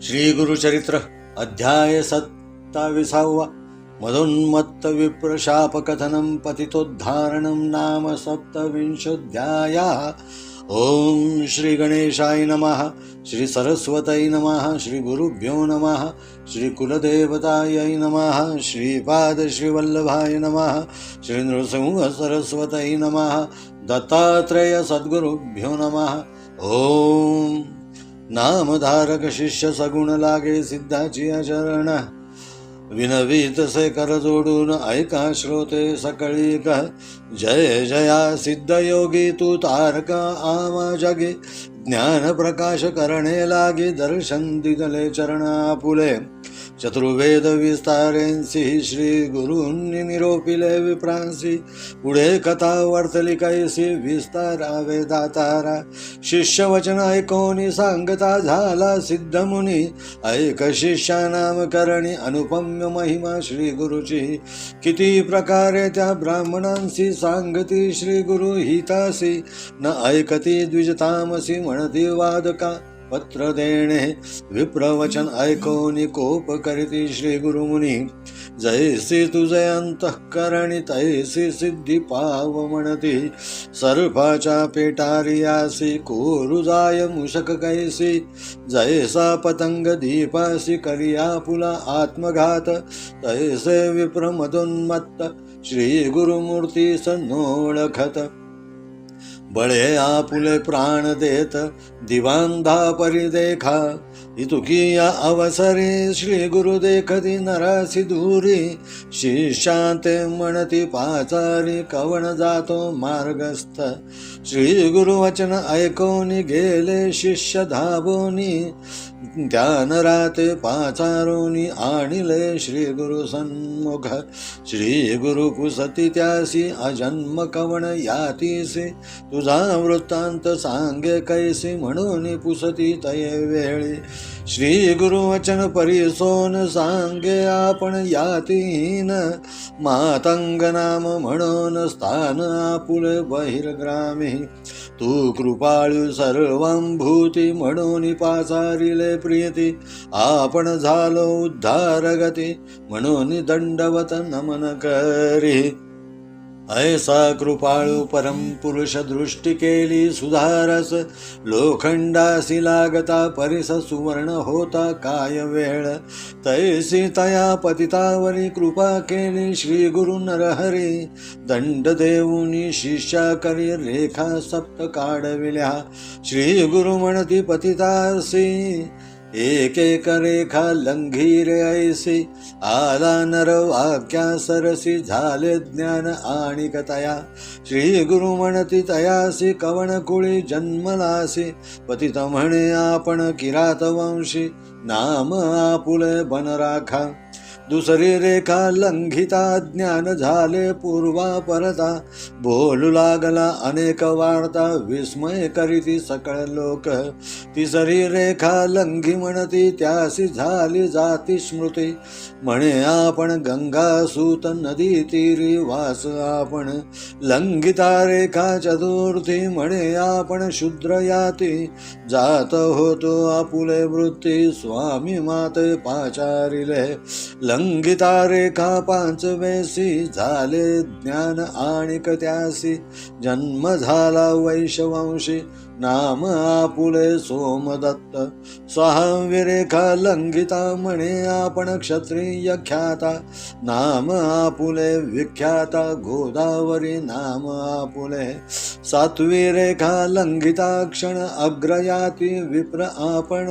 श्री गुरुचरित्र अध्याय 27 मदोन्मत्त विप्रशापकथनं पतितोद्धारणं नाम 27 ओम श्री गणेशाय नमः, श्री सरस्वतै नमः, श्री गुरुभ्यो नमः, श्री कुलदेवतायै नमः, श्रीपाद श्रीवल्लभाय नमः, श्री नृसिंह सरस्वतै नमः, दत्तात्रेय सद्गुरुभ्यो नमः। ओम नामधारक शिष्य सगुण लागे सिद्धाची चरण, विनवीत से कर जोडून ऐका श्रोते सकळी कह। जय जया सिद्ध योगी तू तारक आवा जगे, ज्ञान प्रकाश करणे लागे दर्शन दिदले चरण आपुले। चतुर्वेद विस्तारेंसी श्री गुरूंनी निरोपिले विप्रांसी, पुढे कथा वर्तली कैसी विस्तारावे दातारा। शिष्य वचन ऐकोनी सांगता झाला सिद्ध मुनी, ऐक शिष्या नाम करणी अनुपम्य महिमा श्री गुरुची। किती प्रकारे त्या ब्राह्मणांसी सांगती श्री गुरु हितासी, न ऐकती द्विजतामसी म्हणती वादका पत्र देणे। विप्रवचन ऐकोनी कोप करीती श्री गुरुमुनी, जैसी तुझे अंतःकरणी तैसी सिद्धी पाव म्हणती। सर्पाच्या पेटारियासी कोरु जाय मुशक कैसी, जैसा पतंग दीपासी करिया पुला आत्मघात। तैसे विप्र मदोन्मत्त श्री गुरुमूर्ती सन्नोळखत, बळे आपुले प्राण देत दिवांधा परी देखा। इतुकिया अवसरे श्री गुरु देखती नरासी दूरी, शिष्यांते म्हणती पाचारी कवण जातो मार्गस्थ। श्री गुरु वचन ऐकोनी गेले शिष्य धावोनी, त्या नराते पाचारोनी आणिले श्री गुरु सन्मुख। श्री गुरु पुसती त्यासी अजन्म कवण यातीसी, तुझा वृत्तांत सांगे कैसी म्हणून पुसती तये वेळी। श्री गुरु वचन परिसोन सांगे आपण यातीहीन, मातंग नाम म्हणून स्थान आपुले बहिर्ग्रामी। तू कृपाळू सर्वंभूती म्हणून पाचारिले प्रीती, आपण झालो उद्धारगती म्हणून दंडवत नमन करी। ऐसा कृपाळू परम पुरुष दृष्टी केली सुधारस, लोखंडासी लागता परिस सुवर्ण होता काय वेळ। तैसी तया पतितावरी कृपा केली श्री गुरु नरहरी, दंड देऊनी शिष्या करी रेखा सप्त काढविल्या। श्री गुरु म्हणती पतितासी, एक एक रेखा लंघिरे ऐसी, आला नर वाक्या सरसी झाले ज्ञान आणिक तया। श्री गुरु म्हणती तयासी कवण कुळी जन्मलासी, पतित म्हणे आपण किरात वंशी नाम आपुले बन राखा। दुसरी रेखा लंघिता ज्ञान झाले पूर्वा परता, बोलू लागला अनेक वार्ता विस्मय करीती सकळ लोक। तिसरी रेखा लंघी म्हणती त्यासी झाली जाती स्मृती, म्हणे आपण गंगा सूत नदी तीरी वास आपण। लंघिता रेखा चतुर्थी म्हणे आपण शूद्र याती, जात होतो आपुले वृत्ती स्वामी माते पाचारिले। लंघिता रेखा पांचवेसी झाले ज्ञान आणिक त्यासी, जन्म झाला वैशवंशी नाम आपुले सोमदत्त। सहावी रेखा लंघिता म्हणे आपण क्षत्रिय ख्याता, नाम आपुले विख्याता गोदावरी नाम आपुले। सातवी रेखा लंघिता क्षण अग्रयाती विप्र आपण,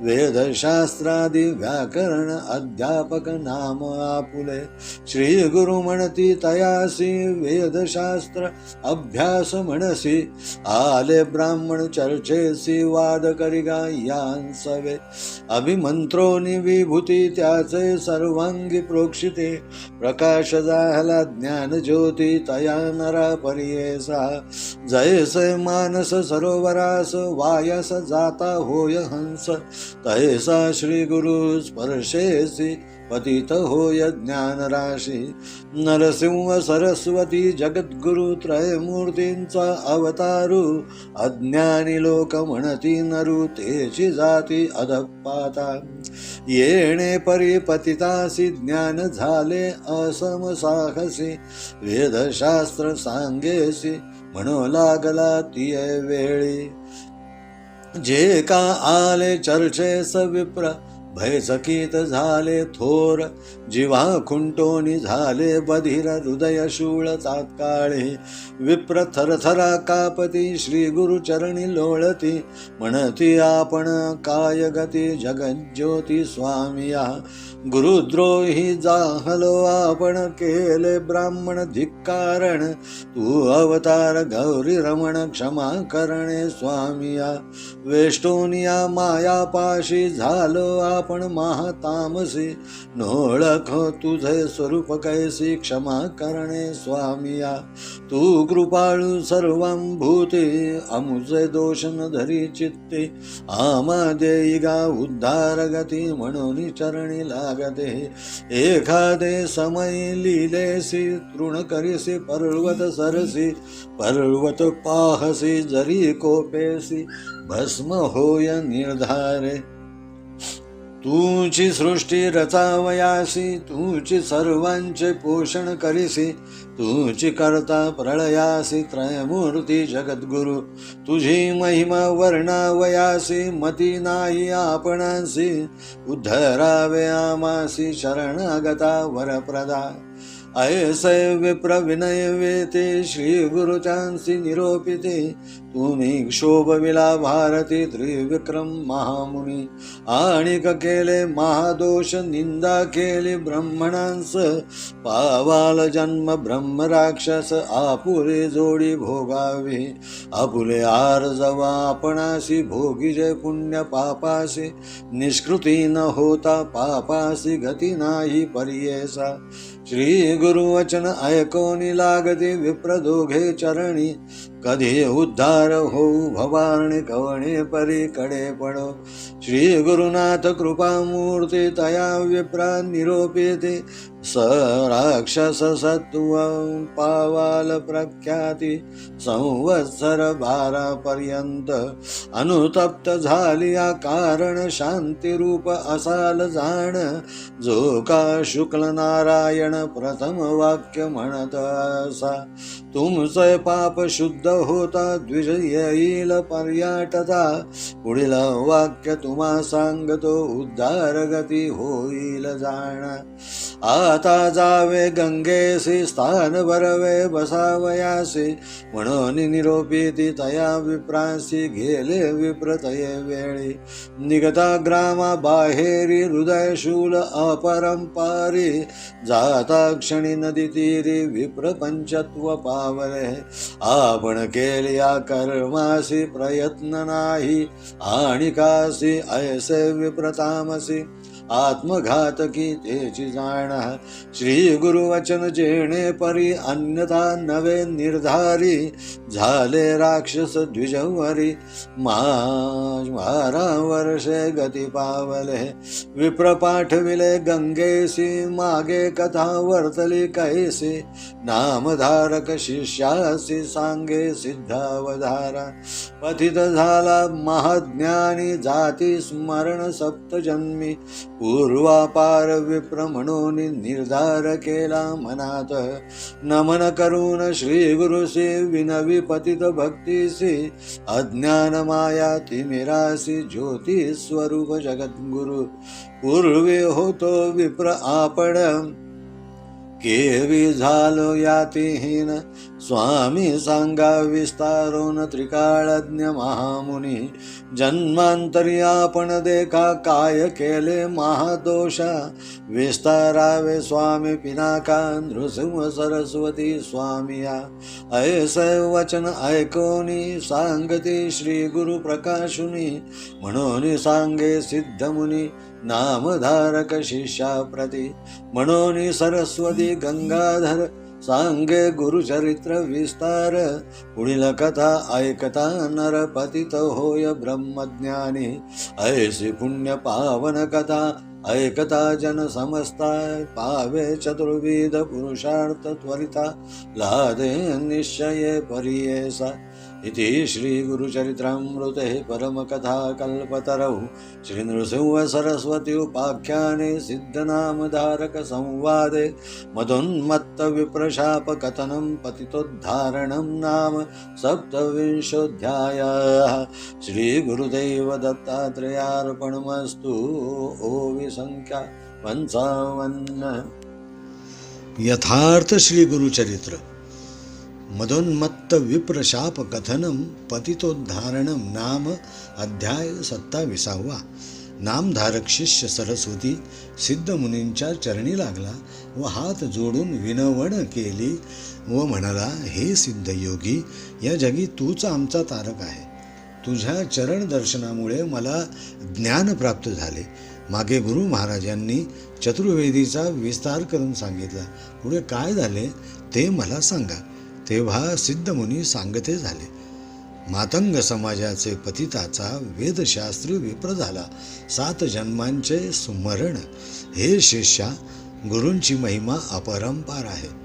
वेदशास्त्रादी व्याकरण अध्यापक नाम आपुले। श्री गुरु म्हणती तयासी वेदशास्त्र अभ्यास म्हणसी, आले ब्राह्मण चर्चेसी वाद करिगा यांसवे। अभिमंत्रोनी विभूती त्याचे सर्वांगी प्रोक्षिते, प्रकाश झाला ज्ञान ज्योती तया नरा परियेसा। जैसे मानस सरोवरास वायस जाता होय हंस, तैसा श्री गुरु स्पर्शेसी पतित होय ज्ञानराशी नरसिंह सरस्वती जगद्गुरु त्रयमूर्तींचा अवतारू अज्ञानी लोक म्हणती नरू तेची जाती अधपाता येणे परी पतितासी ज्ञान झाले असमसाहसी वेदशास्त्र सांगेसी म्हणू लागला ती वेळी जे का आले चर्चेस विप्र भयचकित झाले थोर जिव्हा खुंटोनी झाले बधिर हृदय शूळ तात्काळे विप्र थरथरा कापती श्री गुरु चरणी लोळती म्हणती आपण काय गती जगज्योती स्वामिया गुरुद्रोही जाहलो आपण केले ब्राह्मण धिक्कारण तू अवतार गौरी रमण क्षमा करणे स्वामिया वेष्टोनिया मायापाशी झालो आपण महातामसी नोळख तुझे स्वरूप कैसी क्षमा करणे स्वामिया तू कृपाळू सर्वंभूते अमुचे दोष न धरी चित्ते आमा देई गा उद्धार गती म्हणून चरणी लागते एखादे समय लिलेसी तृण करीसी पर्वत सरसी पर्वत पाहसी जरी कोपेसी भस्म होय निर्धारे तूची सृष्टी रचावयासी तूची सर्वांचे पोषण करीसी तूची करता प्रळयासी त्रयमूर्ती जगद्गुरु तुझी महिमा वर्णावयासी मती नाही आपणासी उद्धरावे आमासी शरणागता वरप्रदा ऐसे विप्र विनय वेते श्री गुरुचांसी निरोपिते तुम्ही क्षोभविला भारती त्रिविक्रम महामुनी आणिक केले महादोष निंदा केली ब्रह्मणांस पावाल जन्म ब्रह्म राक्षस आपुले जोडी भोगावे आपुले आर्जवा आपणासी भोगी जय पुण्य पापासी निष्कृती न होता पापासी गती नाही पर्येसा श्री गुरुवचन ऐकोनी लागते विप्र दोघे चरणी कधी उद्धार होऊ भवारणे कवणे परी कडे पडो श्री गुरुनाथ कृपामूर्ती तया विप्रा निरोपिते स राक्षस सत्व पावाल प्रख्याती संवत्सर 12 पर्यंत अनुतप्त झाली कारण शांती रूप असाल जाण जो का शुक्ल नारायण प्रथम वाक्य म्हणत असा तुमचे पाप शुद्ध होता द्विज येईल पर्याटता पुढील वाक्य तुम्हा सांगतो उद्धार गती होईल जाण आता जावे गंगेसी स्थान भरवे बसावयासी म्हणून निरोपिती तया विप्रांसी गेले विप्रतये वेळी निगता ग्रामा बाहेरी हृदय शूल अपरंपारी जाता क्षणी नदी तीरी विप्र पंचत्व पावले आपण केल्या कर्मासी प्रयत्न नाही आणि कासी ऐसे विप्रतामसी आत्मघातकी तेची जाण श्री गुरुवचन जेणे परी अन्यथा नवे निर्धारी झाले राक्षस द्विजवरी 12 वर्षे गती पावले विप्र पाठविले गंगेसी मागे कथा वर्तली कैसी नामधारक शिष्यासी सांगे सिद्धावधारा पतित झाला महाज्ञानी जाती स्मरण सप्तजन्मी पूर्वापार विप्र म्हणून निर्धार केला मनात नमन करून श्री गुरुसी विनवी पतित भक्तीसी अज्ञान माया तिमिरासी ज्योती स्वरूप जगद्गुरु पूर्वी होतो विप्र आपण केवी झालो यातीहीन स्वामी सांगा विस्तारोन त्रिकाळज्ञ महामुनी जन्मांतरी आपण देखा काय केले महादोषा विस्तारावे स्वामी पिनाका नृसिंह सरस्वती स्वामिया ऐसे वचन ऐकोनी सांगती श्री गुरु प्रकाशुनी म्हणून सांगे सिद्धमुनी नामधारक शिष्या प्रती म्हणून सरस्वती गंगाधर सांगे गुरुचरित्र विस्तार पुढील कथा ऐकता नर पतित होय ब्रह्मज्ञानी ऐसी पुण्य पावन कथा ऐकता जन समजता पावे चतुर्विध पुरुषार्थ त्वरिता लादे निश्चये परियेसा इति श्री गुरुचरित्रामृते परमकथा कल्पतरौ श्री नृसिंह सरस्वती उपाख्याने सिद्धनामधारक संवादे मदोन्मत्त विप्रशाप कथनं पतितोद्धारणं नाम सप्तविंशोऽध्यायः। श्री गुरुदेव दत्तात्रेयार्पणमस्तु। ओवि संख्या 55। यथार्थ श्री गुरुचरित्र मदोन्मत्त विप्रशाप कथनम पतितोद्धारणम नाम अध्याय 27. नामधारक शिष्य सरस्वती सिद्ध मुनींच्या चरणी लागला व हात जोडून विनवण केली व म्हणाला, हे सिद्ध योगी, या जगी तूच आमचा तारक आहे. तुझ्या चरण दर्शनामुळे मला ज्ञान प्राप्त झाले. मागे गुरु महाराजांनी चतुर्वेदीचा विस्तार करून सांगितला. पुढे काय झाले ते मला सांगा. तेव्हा सिद्धमुनी सांगते झाले. मातंग समाजाचे पतिताचा वेदशास्त्री विप्र झाला. 7 जन्मांचे स्मरण. हे शिष्या, गुरूंची महिमा अपरंपार आहे.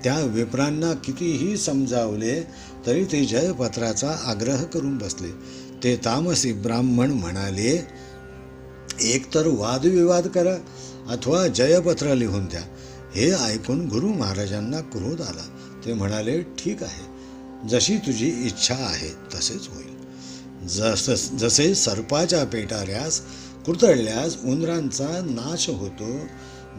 त्या विप्रांना कितीही समजावले तरी ते जयपत्राचा आग्रह करून बसले. ते तामसी ब्राह्मण म्हणाले, एकतर वादविवाद करा अथवा जयपत्र लिहून द्या. हे ऐकून गुरु महाराजांना क्रोध आला. ते म्हणाले, ठीक आहे, जशी तुझी इच्छा आहे तसेच होईल. जसे सर्पाच्या पेटाऱ्यास कुरतडल्यास उंदरांचा नाश होतो,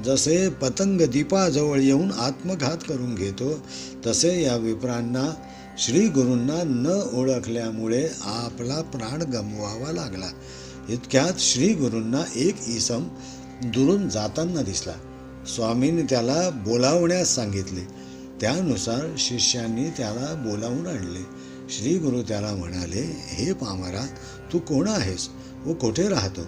जसे पतंग दीपाजवळ येऊन आत्मघात करून घेतो, तसे या विप्रांना श्री गुरूंना न ओळखल्यामुळे आपला प्राण गमवावा लागला. इतक्यात श्री गुरूंना एक इसम दुरून जाताना दिसला. स्वामींनी त्याला बोलावण्यास सांगितले. त्यानुसार शिष्यांनी त्याला बोलावून आणले. श्री गुरु त्याला म्हणाले, हे पामरा, तू कोण आहेस व कुठे राहतो?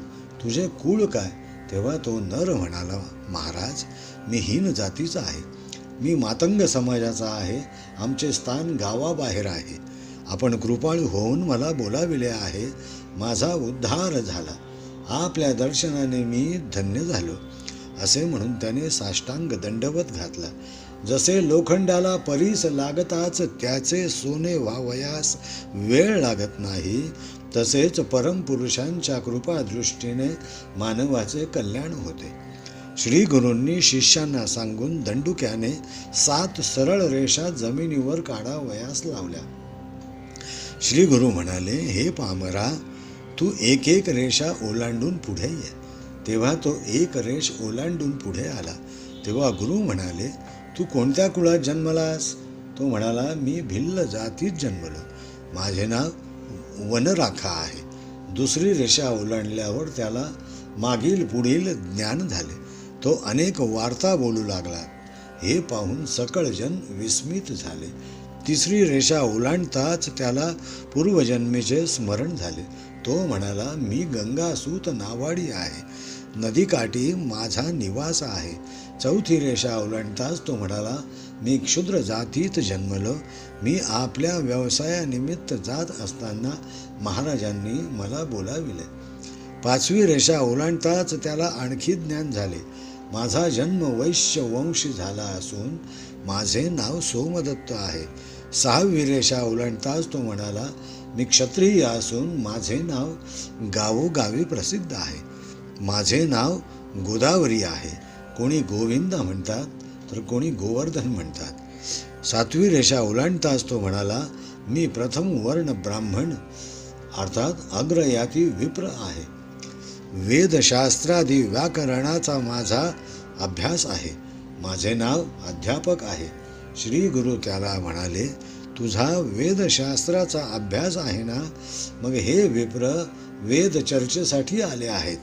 तुझे कुळ काय? तेव्हा तो नर म्हणाला, महाराज, मी हीन जातीचा आहे. मी मातंग समाजाचा आहे. आमचे स्थान गावाबाहेर आहे. आपण कृपाळू होऊन मला बोलाविले आहे. माझा उद्धार झाला. आपल्या दर्शनाने मी धन्य झालो. असे म्हणून त्याने साष्टांग दंडवत घातला. जसे लोखंडाला परीस लागताच त्याचे सोने व्हावयास वेळ लागत नाही, तसेच परमपुरुषांच्या कृपादृष्टीने मानवाचे कल्याण होते. श्री गुरूंनी शिष्यांना सांगून दंडुक्याने 7 सरळ रेषा जमिनीवर काढावयास लावल्या. श्री गुरु म्हणाले, हे पामरा, तू एक एक रेषा ओलांडून पुढे ये. तेव्हा तो एक रेष ओलांडून पुढे आला. तेव्हा गुरु म्हणाले, तू कोणत्या कुळात जन्मलास? तो म्हणाला, मी भिल्ल जातीत जन्मलो. माझे नाव वनराखा आहे. दुसरी रेषा ओलांडल्यावर त्याला मागील पुढील ज्ञान झाले. तो अनेक वार्ता बोलू लागला. हे पाहून सकळ जन विस्मित झाले. तिसरी रेषा ओलांडताच त्याला पूर्वजन्मेचे स्मरण झाले. तो म्हणाला, मी गंगासूत नावाडी आहे. नदीकाठी माझा निवास आहे. चौथी रेषा ओलांडताच तो म्हणाला, मी क्षुद्र जातीत जन्मलो. मी आपल्या व्यवसायानिमित्त जात असताना महाराजांनी मला बोलाविले. 5वी रेषा ओलांडताच त्याला आणखी ज्ञान झाले. माझा जन्म वैश्य वंशी झाला असून माझे नाव सोमदत्त आहे. 6वी रेषा ओलांडताच तो म्हणाला, मी क्षत्रिय असून माझे नाव गावोगावी प्रसिद्ध आहे. माझे नाव गोदावरी आहे. कोणी गोविंदा म्हणतात तर कोणी गोवर्धन म्हणतात. 7वी रेषा ओलांडताच तो म्हणाला, मी प्रथम वर्ण ब्राह्मण अर्थात अग्रयाती विप्र आहे. वेदशास्त्रादी व्याकरणाचा माझा अभ्यास आहे. माझे नाव अध्यापक आहे. श्री गुरु त्याला म्हणाले, तुझा वेदशास्त्राचा अभ्यास आहे ना? मग हे विप्र वेद चर्चेसाठी आले आहेत.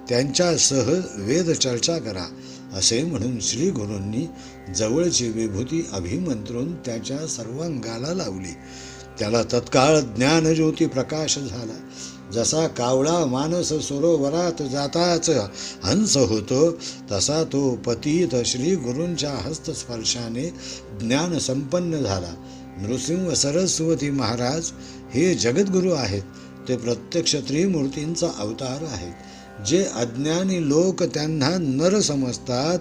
त्यांच्यासह वेदचर्चा करा. असे म्हणून श्री गुरूंनी जवळची विभूती अभिमंत्रून त्याच्या सर्वांगाला लावली. त्याला तत्काळ ज्ञानज्योती प्रकाश झाला. जसा कावळा मानस सरोवरात जाताच हंस होतो, तसा तो पतित श्री गुरूंच्या हस्तस्पर्शाने ज्ञान संपन्न झाला. नृसिंह सरस्वती महाराज हे जगद्गुरू आहेत. ते प्रत्यक्ष त्रिमूर्तींचा अवतार आहेत. जे अज्ञानी लोक त्यांना नर समजतात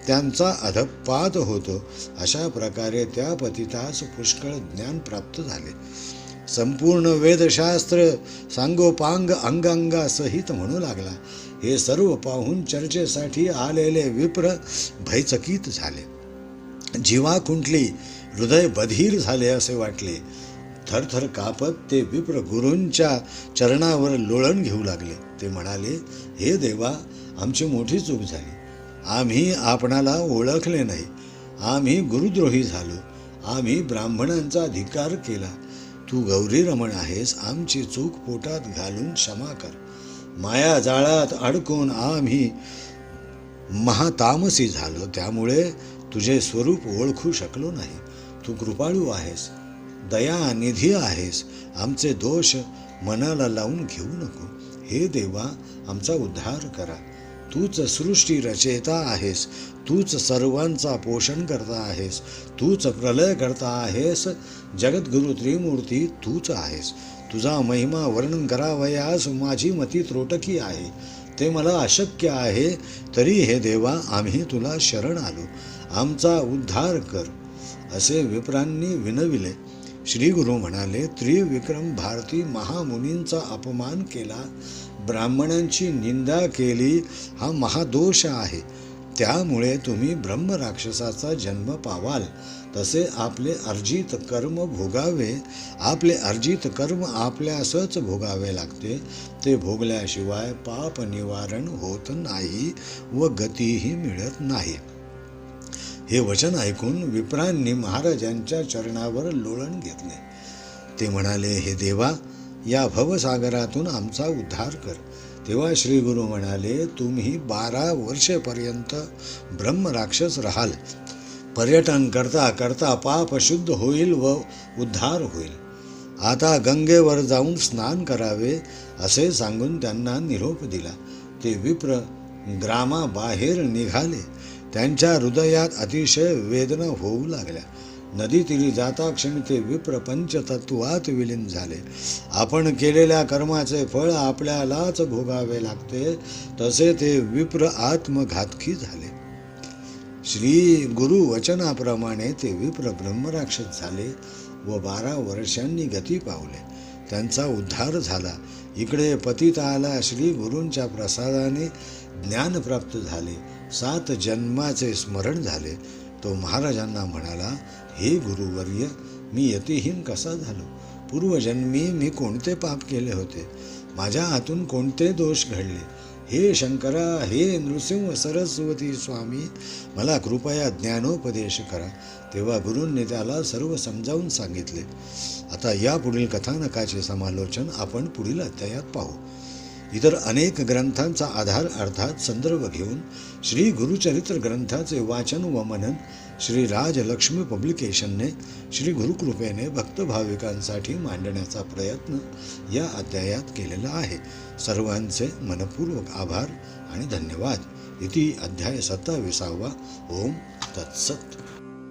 त्यांचा अधपात होतो. अशा प्रकारे त्या पतितास पुष्कळ ज्ञान प्राप्त झाले. संपूर्ण वेदशास्त्र सांगोपांग अंगांगासहित म्हणू लागला. हे सर्व पाहून चर्चेसाठी आलेले विप्र भयचकित झाले. जीवा खुंटली, हृदय बधीर झाले असे वाटले. थरथर कापत ते विप्र गुरूंच्या चरणावर लोळण घेऊ लागले. ते म्हणाले, हे देवा, आमची मोठी चूक झाली. आम्ही आपणाला ओळखले नाही. आम्ही गुरुद्रोही झालो. आम्ही ब्राह्मणांचा धिक्कार केला. तू गौरी रमण आहेस. आमची चूक पोटात घालून क्षमा कर. माया जाळात अडकून आम्ही महातामसी झालो. त्यामुळे तुझे स्वरूप ओळखू शकलो नाही. तू कृपाळू आहेस, दयानिधी आहेस. आमचे दोष मनाला लावून घेऊ नको. हे देवा, आमचा उद्धार करा. तूच सृष्टी रचयिता आहेस. तूच सर्वांचा पोषण करता आहेस. तूच प्रलय करता आहेस. जगद्गुरु त्रिमूर्ती तूच आहेस. तुझा महिमा वर्णन करावयास माझी मती त्रोटकी आहे. ते मला अशक्य आहे. तरी हे देवा, आम्ही तुला शरण आलो. आमचा उद्धार कर. असे विप्रांनी विनविले. श्री गुरु म्हणाले, त्रिविक्रम भारती महामुनींचा अपमान केला, ब्राह्मणांची निंदा केली, हा महादोष आहे. त्यामुळे तुम्ही ब्रह्मराक्षसाचा जन्म पावाल. तसे आपले अर्जित कर्म भोगावे. आपले अर्जित कर्म आपल्यासच भोगावे लागते. ते भोगल्याशिवाय पाप निवारण होत नाही व गतीही मिळत नाही. हे वचन ऐकून विप्रांनी महाराजांच्या चरणावर लोळण घेतले. ते म्हणाले, हे देवा, या भवसागरातून आमचा उद्धार कर. तेव्हा श्री गुरु म्हणाले, तुम्ही 12 वर्षेपर्यंत ब्रह्मराक्षस राहाल. पर्यटन करता करता पाप शुद्ध होईल व उद्धार होईल. आता गंगेवर जाऊन स्नान करावे असे सांगून त्यांना निरोप दिला. ते विप्र ग्रामाबाहेर निघाले. त्यांच्या हृदयात अतिशय वेदना होऊ लागल्या. नदीतीरी जाता क्षणी ते विप्र पंचतत्वात विलीन झाले. आपण केलेल्या कर्माचे फळ आपल्यालाच भोगावे लागते, तसे ते विप्र आत्मघातकी झाले. श्री गुरु वचनाप्रमाणे ते विप्र ब्रह्मराक्षस झाले व 12 वर्षांनी गती पावले. त्यांचा उद्धार झाला. इकडे पतिताला श्री गुरूंच्या प्रसादाने ज्ञान प्राप्त झाले. 7 जन्माचे स्मरण झाले. तो महाराजांना म्हणाला, हे गुरुवर्य, मी यतिहीन कसा झालो? पूर्वजन्मी मी कोणते पाप केले होते? माझ्या हातून कोणते दोष घडले? हे शंकरा, हे नृसिंह सरस्वती स्वामी, मला कृपया ज्ञानोपदेश करा. तेव्हा गुरूंनी त्याला सर्व समजावून सांगितले. आता या पुढील कथानकाचे समालोचन आपण पुढील अध्यायात पाहू. इतर अनेक ग्रंथांचा आधार अर्थात संदर्भ घेऊन श्री गुरुचरित्र ग्रंथाचे वाचन व मनन श्री राजलक्ष्मी पब्लिकेशनने श्री गुरुकृपेने भक्तभाविकांसाठी मांडण्याचा प्रयत्न या अध्यायात केलेला आहे. सर्वांचे मनपूर्वक आभार आणि धन्यवाद. इति अध्याय 27. ओम तत्सत.